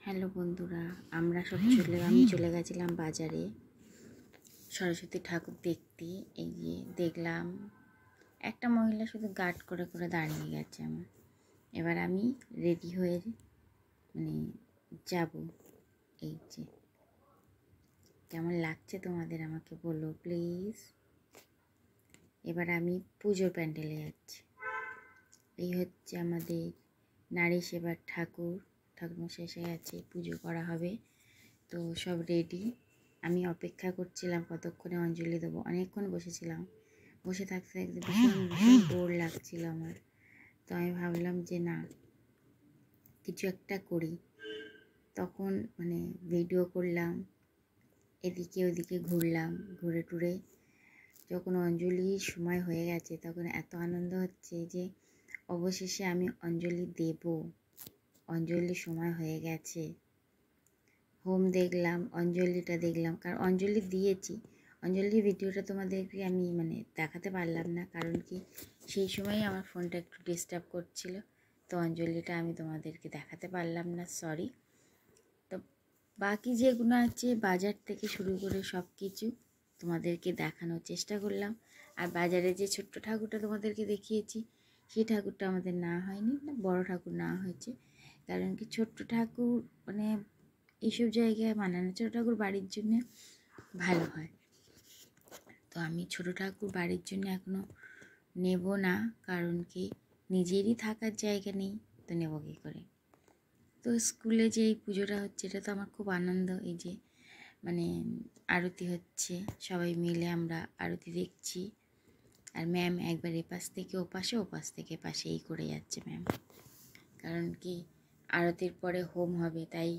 Hello বন্ধুরা, আমি চলে গেছিলাম বাজারে সরস্বতী ঠাকুর দেখতে। এই যে দেখলাম একটা মহিলা শুধু গার্ড করে করে দাঁড়িয়ে গেছে আমার। এবার আমি রেডি হয়ে যাব। এই যে কেমন লাগছে তোমাদের আমাকে বলো প্লিজ। এবার আমি পুজোর প্যান্ডেলে যাচ্ছি। এই হচ্ছে আমাদের নারী সেবার ঠাকুরমশাই এসে গেছে, পুজো করা হবে। তো সব রেডি। আমি অপেক্ষা করছিলাম কতক্ষণে অঞ্জলি দেবো। অনেকক্ষণ বসেছিলাম, বসে থাকতে থাকতে ভীষণ বোর লাগছিল আমার। তো আমি ভাবলাম যে না, কিছু একটা করি। তখন ভিডিও করলাম, এদিকে ওদিকে ঘুরলাম, ঘুরে টুরে যখন অঞ্জলির সময় হয়ে গেছে তখন এত আনন্দ হচ্ছে যে অবশেষে আমি অঞ্জলি দেব। অঞ্জলির সময় হয়ে গেছে। হোম দেখলাম, অঞ্জলিটা দেখলাম, কারণ অঞ্জলি দিয়েছি। অঞ্জলির ভিডিওটা তোমাদেরকে আমি দেখাতে পারলাম না, কারণ কি সেই সময় আমার ফোনটা একটু ডিস্টার্ব করছিল। তো অঞ্জলিটা আমি তোমাদেরকে দেখাতে পারলাম না, সরি। তো বাকি যেগুলো আছে বাজার থেকে শুরু করে সব কিছু তোমাদেরকে দেখানোর চেষ্টা করলাম। আর বাজারে যে ছোট্ট ঠাকুরটা তোমাদেরকে দেখিয়েছি, সেই ঠাকুরটা আমাদের না হয়নি, বড় ঠাকুর না হয়েছে। কারণ কি ছোট্ট ঠাকুর এইসব জায়গায় মানানো, ছোটো ঠাকুর বাড়ির জন্য ভালো হয়। তো আমি ছোটো ঠাকুর বাড়ির জন্য এখনও নেব না, কারণ কি নিজেরই থাকার জায়গা নেই, তো নেব কী করে। তো স্কুলে যে এই পুজোটা হচ্ছে এটা তো আমার খুব আনন্দ। এই যে আরতি হচ্ছে, সবাই মিলে আমরা আরতি দেখছি। আর ম্যাম একবার এপাশ থেকে ওপাশে, ওপাশ থেকে পাশে এই করে যাচ্ছে ম্যাম। কারণ কি আরতির পরে হোম হবে, তাই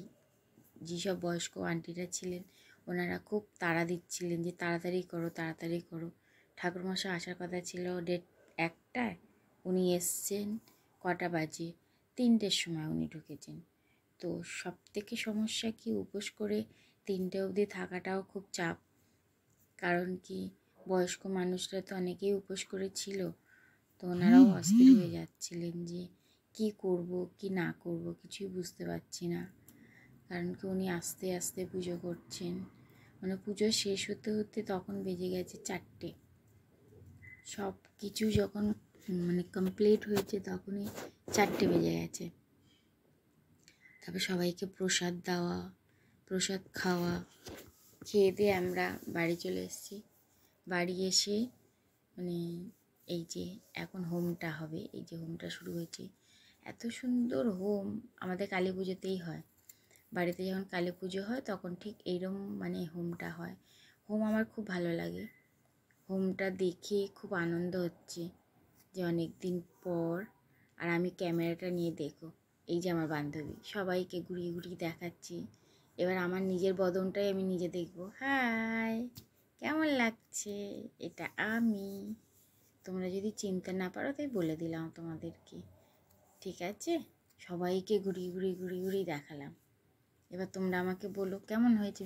যেসব বয়স্ক আন্টিরা ছিলেন ওনারা খুব তাড়া দিচ্ছিলেন যে তাড়াতাড়ি করো, তাড়াতাড়ি করো। ঠাকুরমশাই আসার কথা ছিল 1টায়, উনি এসছেন কটা বাজে, 3টের সময় উনি ঢুকেছেন। তো সব থেকে সমস্যা কি, উপোস করে 3টে অবধি থাকাটাও খুব চাপ। কারণ কি বয়স্ক মানুষরা তো অনেকেই উপোস করেছিল, তো ওনারাও অস্থির হয়ে যাচ্ছিলেন যে কি করব কি না করব কিছুই বুঝতে পারছি না। কারণ কি উনি আস্তে আস্তে পুজো করছেন, পুজো শেষ হতে হতে তখন বেজে গেছে 4টে। সব কিছু যখন কমপ্লিট হয়েছে তখনই 4টে বেজে গেছে। তারপর সবাইকে প্রসাদ দেওয়া, প্রসাদ খাওয়া, খেয়ে দিয়ে আমরা বাড়ি চলে এসেছি। বাড়ি এসে এই যে এখন হোমটা হবে, এই যে হোমটা শুরু হয়েছে। এত সুন্দর হোম আমাদের কালী পুজোতেই হয়। বাড়িতে যখন কালী পুজো হয় তখন ঠিক এইরকম হোমটা হয়। হোম আমার খুব ভালো লাগে। হোমটা দেখে খুব আনন্দ হচ্ছে যে অনেক দিন পর। আর আমি ক্যামেরাটা নিয়ে দেখো, এই যে আমার বান্ধবী সবাইকে ঘুরিয়ে ঘুরিয়ে দেখাচ্ছি। এবার আমার নিজের বদনটাই আমি নিজে দেখবো। হাই, কেমন লাগছে? এটা আমি। তোমরা যদি চিনতে না পারো তাই বলে দিলাম তোমাদেরকে, ঠিক আছে? সবাইকে ঘুরিয়ে ঘুরিয়ে দেখালাম। এবার তোমরা আমাকে বলো কেমন হয়েছে।